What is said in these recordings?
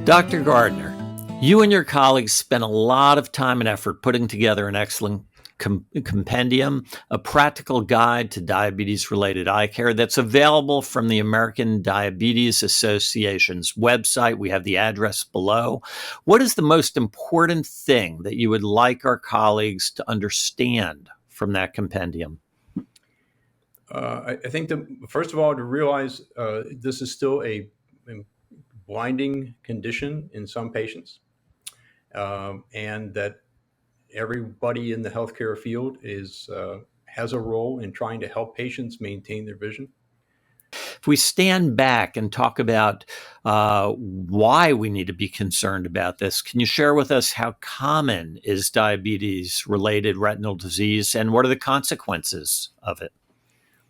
Dr. Gardner, you and your colleagues spent a lot of time and effort putting together an excellent compendium, a practical guide to diabetes-related eye care that's available from the American Diabetes Association's website. We have the address below. What is the most important thing that you would like our colleagues to understand from that compendium? I think that, first of all, to realize this is still a blinding condition in some patients, and that everybody in the healthcare field has a role in trying to help patients maintain their vision. If we stand back and talk about why we need to be concerned about this, can you share with us how common is diabetes-related retinal disease and what are the consequences of it?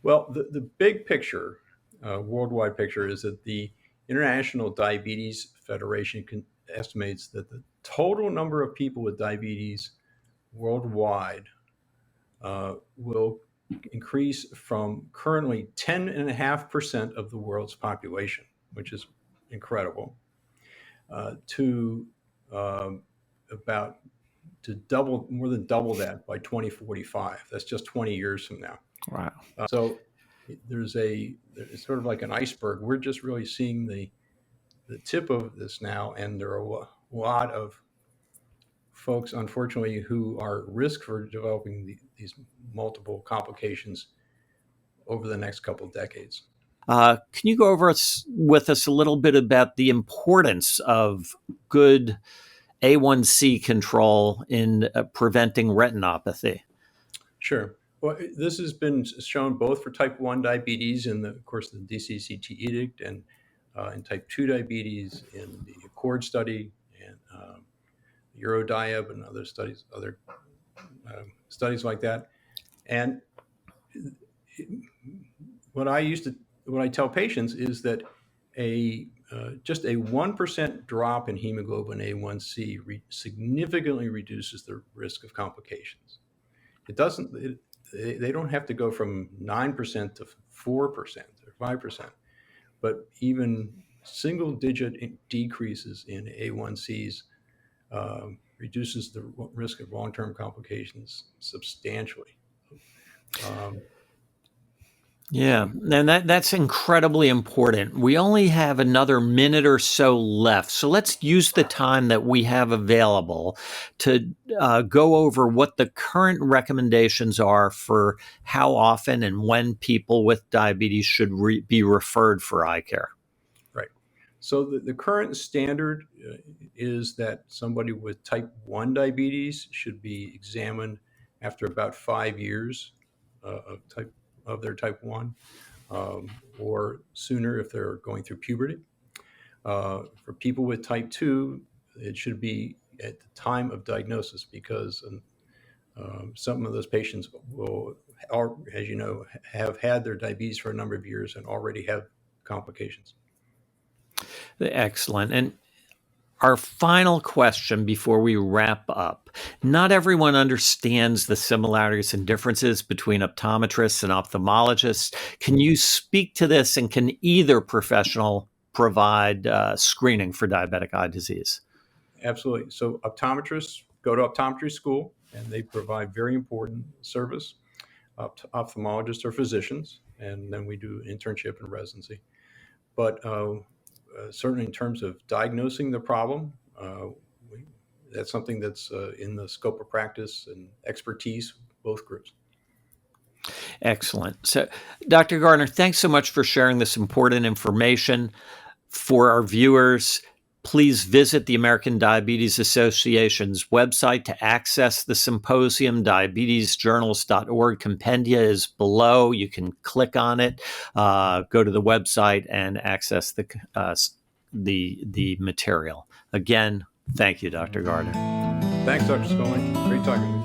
Well, the big picture, worldwide picture, is that the International Diabetes Federation estimates that the total number of people with diabetes worldwide will increase from currently 10.5% of the world's population, which is incredible, to more than double that by 2045. That's just 20 years from now. Wow. So it's sort of like an iceberg. We're just really seeing the tip of this now, and there are a lot of folks, unfortunately, who are at risk for developing these multiple complications over the next couple of decades. Can you go over with us a little bit about the importance of good A1C control in preventing retinopathy? Sure. Well, this has been shown both for type 1 diabetes in, of course, the DCCT edict, and in type 2 diabetes in the ACCORD study, and Eurodiab and other studies like that. And what I tell patients is that just a 1% drop in hemoglobin A1C significantly reduces the risk of complications. They don't have to go from 9% to 4% or 5%, but even single-digit decreases in A1Cs reduces the risk of long-term complications substantially. Yeah, and that's incredibly important. We only have another minute or so left, so let's use the time that we have available to go over what the current recommendations are for how often and when people with diabetes should be referred for eye care. Right. So the current standard is that somebody with type 1 diabetes should be examined after about 5 years of their type 1, or sooner if they're going through puberty. For people with type 2, it should be at the time of diagnosis, because some of those patients will, as you know, have had their diabetes for a number of years and already have complications. Excellent. And our final question before we wrap up. Not everyone understands the similarities and differences between optometrists and ophthalmologists. Can you speak to this, and can either professional provide screening for diabetic eye disease? Absolutely. So optometrists go to optometry school, and they provide very important service. Ophthalmologists are physicians, and then we do internship and residency. But certainly in terms of diagnosing the problem, that's something that's in the scope of practice and expertise, both groups. Excellent. So, Dr. Gardner, thanks so much for sharing this important information. For our viewers, please visit the American Diabetes Association's website to access the symposium. Diabetesjournals.org compendia is below. You can click on it, go to the website, and access the material. Again, thank you, Dr. Gardner. Thanks, Dr. Scully. Great talking with you.